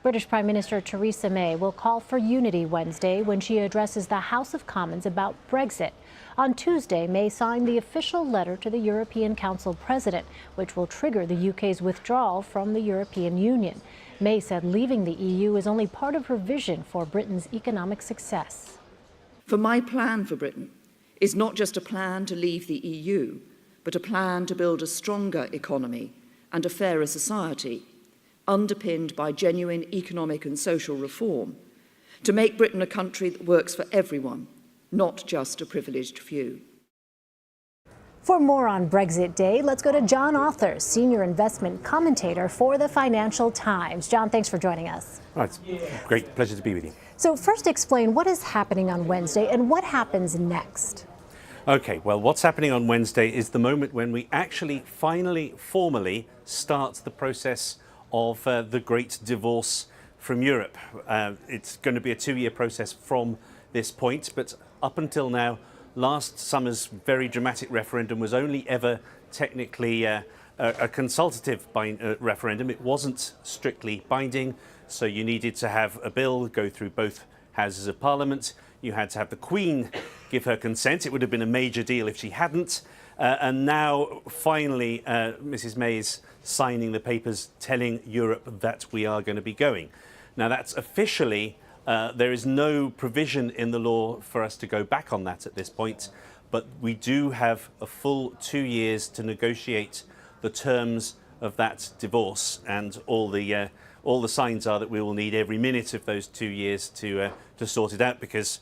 British Prime Minister Theresa May will call for unity Wednesday when she addresses the House of Commons about Brexit. On Tuesday, May signed the official letter to the European Council President, which will trigger the UK's withdrawal from the European Union. May said leaving the EU is only part of her vision for Britain's economic success. For my plan for Britain is not just a plan to leave the EU, but a plan to build a stronger economy and a fairer society, underpinned by genuine economic and social reform, to make Britain a country that works for everyone, not just a privileged few. For more on Brexit Day, let's go to John Authers, senior investment commentator for the Financial Times. John, thanks for joining us. Oh, it's a great pleasure to be with you. So first explain what is happening on Wednesday and what happens next. Okay, well, what's happening on Wednesday is the moment when we actually finally formally start the process of the great divorce from Europe. It's going to be a 2-year process from this point, but up until now, last summer's very dramatic referendum was only ever technically a consultative referendum. It wasn't strictly binding, so you needed to have a bill go through both houses of Parliament. You had to have the Queen give her consent. It would have been a major deal if she hadn't. And now, finally, Mrs May is signing the papers telling Europe that we are going to be going. Now, that's officially, there is no provision in the law for us to go back on that at this point, but we do have a full 2 years to negotiate the terms of that divorce, and all the signs are that we will need every minute of those 2 years to sort it out, because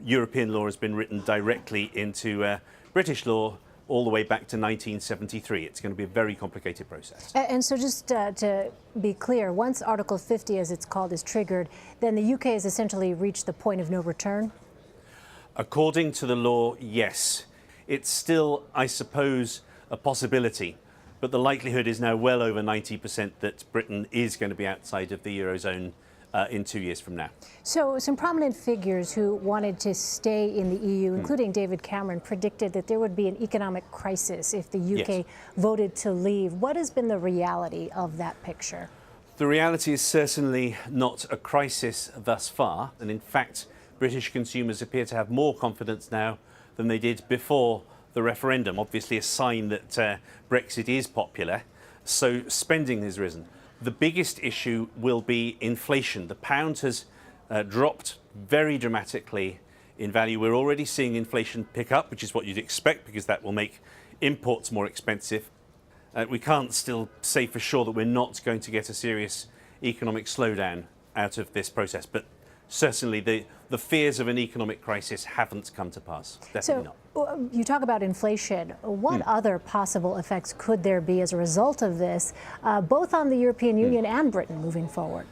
European law has been written directly into British law all the way back to 1973. It's going to be a very complicated process. And so just to be clear, once Article 50, as it's called, is triggered, then the UK has essentially reached the point of no return? According to the law, yes. It's still, I suppose, a possibility, but the likelihood is now well over 90% that Britain is going to be outside of the Eurozone in 2 years from now. So some prominent figures who wanted to stay in the EU, including David Cameron, predicted that there would be an economic crisis if the UK voted to leave. What has been the reality of that picture? The reality is certainly not a crisis thus far, and in fact, British consumers appear to have more confidence now than they did before the referendum. Obviously a sign that Brexit is popular, so spending has risen. The biggest issue will be inflation. The pound has dropped very dramatically in value. We're already seeing inflation pick up, which is what you'd expect, because that will make imports more expensive. We can't still say for sure that we're not going to get a serious economic slowdown out of this process, but certainly the fears of an economic crisis haven't come to pass. Definitely not. You talk about inflation. What other possible effects could there be as a result of this, both on the European Union and Britain moving forward?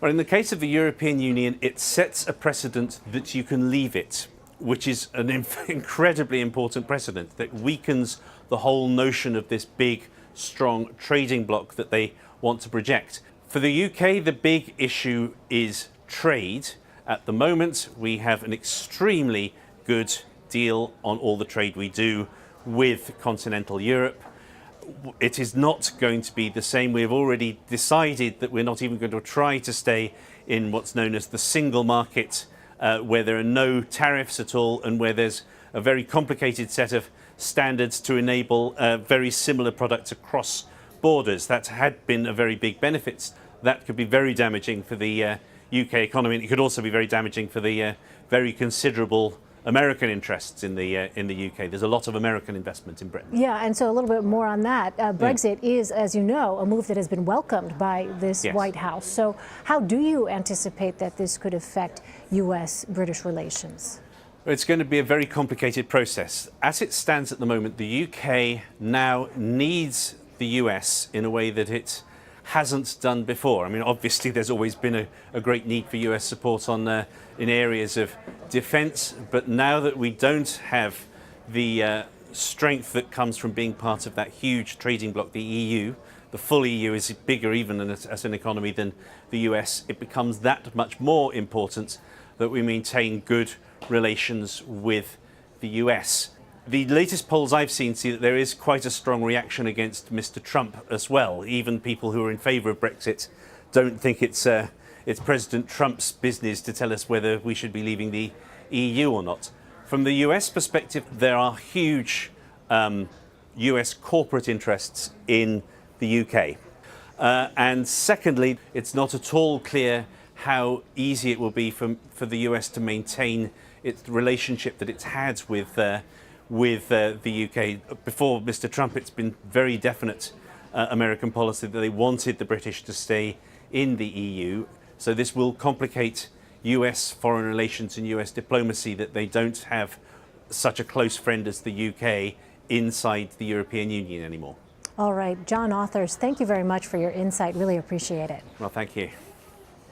Well, in the case of the European Union, it sets a precedent that you can leave it, which is an incredibly important precedent that weakens the whole notion of this big, strong trading bloc that they want to project. For the UK, the big issue is trade. At the moment, we have an extremely good deal on all the trade we do with continental Europe. It is not going to be the same. We have already decided that we're not even going to try to stay in what's known as the single market, where there are no tariffs at all and where there's a very complicated set of standards to enable very similar products across borders. That had been a very big benefit. That could be very damaging for the UK economy, and it could also be very damaging for the very considerable American interests in the UK. There's a lot of American investment in Britain. Yeah, and so a little bit more on that. Brexit is, as you know, a move that has been welcomed by this White House. So how do you anticipate that this could affect US-British relations? It's going to be a very complicated process. As it stands at the moment, the UK now needs the US in a way that it hasn't done before. I mean, obviously there's always been a great need for US support in areas of defence, but now that we don't have the strength that comes from being part of that huge trading bloc, the EU, the full EU is bigger even as an economy than the US, it becomes that much more important that we maintain good relations with the US. The latest polls I've seen see that there is quite a strong reaction against Mr. Trump as well. Even people who are in favour of Brexit don't think it's it's President Trump's business to tell us whether we should be leaving the EU or not. From the US perspective, there are huge US corporate interests in the UK. And secondly, it's not at all clear how easy it will be for the US to maintain its relationship that it's had with the UK. Before Mr. Trump, it's been very definite American policy that they wanted the British to stay in the EU. So this will complicate US foreign relations and US diplomacy, that they don't have such a close friend as the UK inside the European Union anymore. All right, John Authers, thank you very much for your insight. Really appreciate it. Well, thank you.